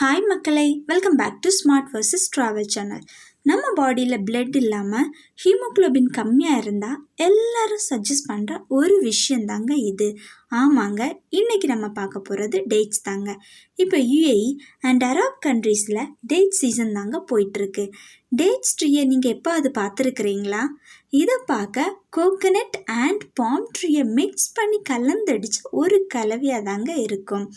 Hi மக்களை, welcome back to smart versus travel channel. நம்ம பாடியில் பிளட் இல்லாமல் ஹீமோக்ளோபின் கம்மியாக இருந்தால் எல்லாரும் சஜஸ்ட் பண்ணுற ஒரு விஷயந்தாங்க இது. ஆமாங்க, இன்றைக்கி நம்ம பார்க்க போகிறது டேட்ஸ் தாங்க. இப்போ யுஏஇ அண்ட் அரப் கண்ட்ரீஸில் டேட் சீசன் தாங்க போயிட்டுருக்கு. டேட்ஸ் ட்ரீயை நீங்கள் எப்போ அது பார்த்துருக்குறீங்களா? இதை பார்க்க கோகனட் அண்ட் பாம் ட்ரீயை மிக்ஸ் பண்ணி கலந்தடிச்ச ஒரு கலவையாக தாங்க இருக்கும்.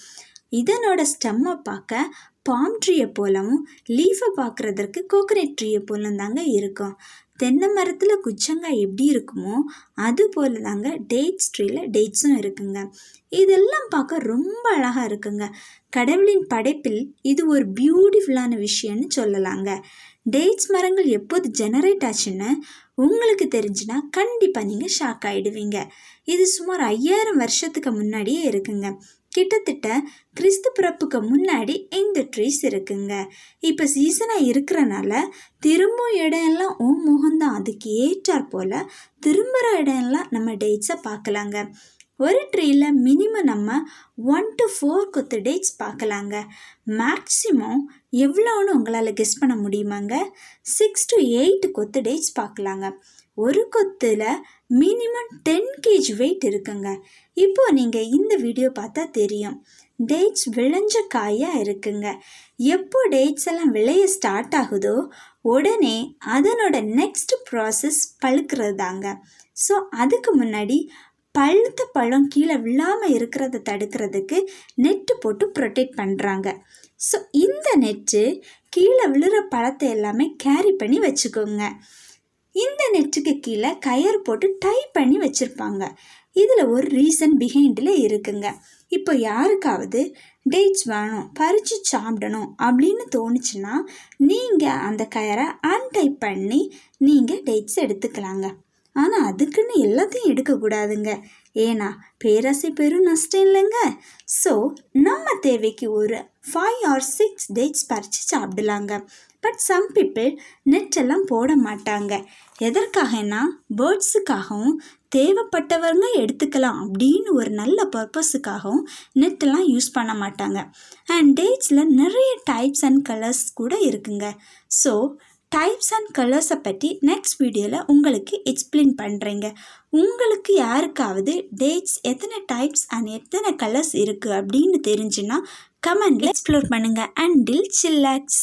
இதனோட ஸ்டெம்மை பார்க்க பாம் ட்ரீயை போலவும் லீஃபை பார்க்குறதற்கு கோகனட் ட்ரீயை போலும் தாங்க இருக்கும். தென்னை மரத்தில் குச்சங்காய் எப்படி இருக்குமோ அது போல தாங்க டேட்ஸ் ட்ரீயில் டேட்ஸும் இருக்குங்க. இதெல்லாம் பார்க்க ரொம்ப அழகாக இருக்குங்க. கடவுளின் படைப்பில் இது ஒரு பியூட்டிஃபுல்லான விஷயம்னு சொல்லலாங்க. டேட்ஸ் மரங்கள் எப்போது ஜெனரேட் ஆச்சுன்னு உங்களுக்கு தெரிஞ்சுன்னா கண்டிப்பாக நீங்கள் ஷாக் ஆகிடுவீங்க. இது சுமார் 5000 வருஷத்துக்கு முன்னாடியே இருக்குங்க. கிட்டத்தட்ட கிறிஸ்து பிறப்புக்கு முன்னாடி இந்த ட்ரீஸ் இருக்குங்க. இப்போ சீசனாக இருக்கிறனால திரும்ப இடம் எல்லாம் முகம்தான் அதுக்கு ஏற்றார் போல் திரும்புகிற இடம் எல்லாம் நம்ம டேட்ஸை பார்க்கலாங்க. ஒரு ட்ரீயில் மினிமம் நம்ம 1 to 4 கொத்து டேட்ஸ் பார்க்கலாங்க. மேக்ஸிமம் எவ்வளோன்னு உங்களால் கெஸ் பண்ண முடியுமாங்க? 6 to 8 கொத்து டேட்ஸ் பார்க்கலாங்க. ஒரு கொத்தில் மினிமம் 10 kg வெயிட் இருக்குங்க. இப்போ நீங்கள் இந்த வீடியோ பார்த்தா தெரியும், டேட்ஸ் விளைஞ்ச காயாக இருக்குங்க. எப்போ டேட்ஸ் எல்லாம் விளைய ஸ்டார்ட் ஆகுதோ உடனே அதனோட நெக்ஸ்ட் ப்ராசஸ் பழுக்கிறது தாங்க. ஸோ அதுக்கு முன்னாடி பழுத்த பழம் கீழே விழாமல் இருக்கிறத தடுக்கிறதுக்கு நெட்டு போட்டு ப்ரொடெக்ட் பண்ணுறாங்க. ஸோ இந்த நெட்டு கீழே விழுற பழத்தை எல்லாமே கேரி பண்ணி வச்சுக்கோங்க. இந்த நெட்டுக்கு கீழே கயர் போட்டு டை பண்ணி வச்சுருப்பாங்க. இதில் ஒரு ரீசன் பிஹைண்டில் இருக்குங்க. இப்போ யாருக்காவது டேட்ஸ் வேணும், பறித்து சாப்பிடணும் அப்படின்னு தோணுச்சுன்னா நீங்கள் அந்த கயரை அன்டை பண்ணி நீங்கள் டேட்ஸ் எடுத்துக்கலாங்க. ஆனால் அதுக்குன்னு எல்லாத்தையும் எடுக்கக்கூடாதுங்க. ஏன்னா பேராசை பெரும் நஷ்டம் இல்லைங்க. ஸோ நம்ம தேவைக்கு ஒரு 5 or 6 டேட்ஸ் பறித்து சாப்பிடலாங்க. பட் சம் பீப்புள் நெட்டெல்லாம் போட மாட்டாங்க. எதற்காகனா பேர்ட்ஸுக்காகவும் தேவைப்பட்டவங்க எடுத்துக்கலாம் அப்படின்னு ஒரு நல்ல பர்பஸுக்காகவும் நெட்டெல்லாம் யூஸ் பண்ண மாட்டாங்க. அண்ட் டேட்ஸில் நிறைய டைப்ஸ் அண்ட் கலர்ஸ் கூட இருக்குங்க. ஸோ டைப்ஸ் அண்ட் கலர்ஸை பற்றி நெக்ஸ்ட் வீடியோவில் உங்களுக்கு எக்ஸ்பிளைன் பண்ணுறேங்க. உங்களுக்கு யாருக்காவது டேட்ஸ் எத்தனை டைப்ஸ் அண்ட் எத்தனை கலர்ஸ் இருக்குது அப்படின்னு தெரிஞ்சுன்னா கமெண்டில் எக்ஸ்ப்ளோர் பண்ணுங்கள். And till chillax.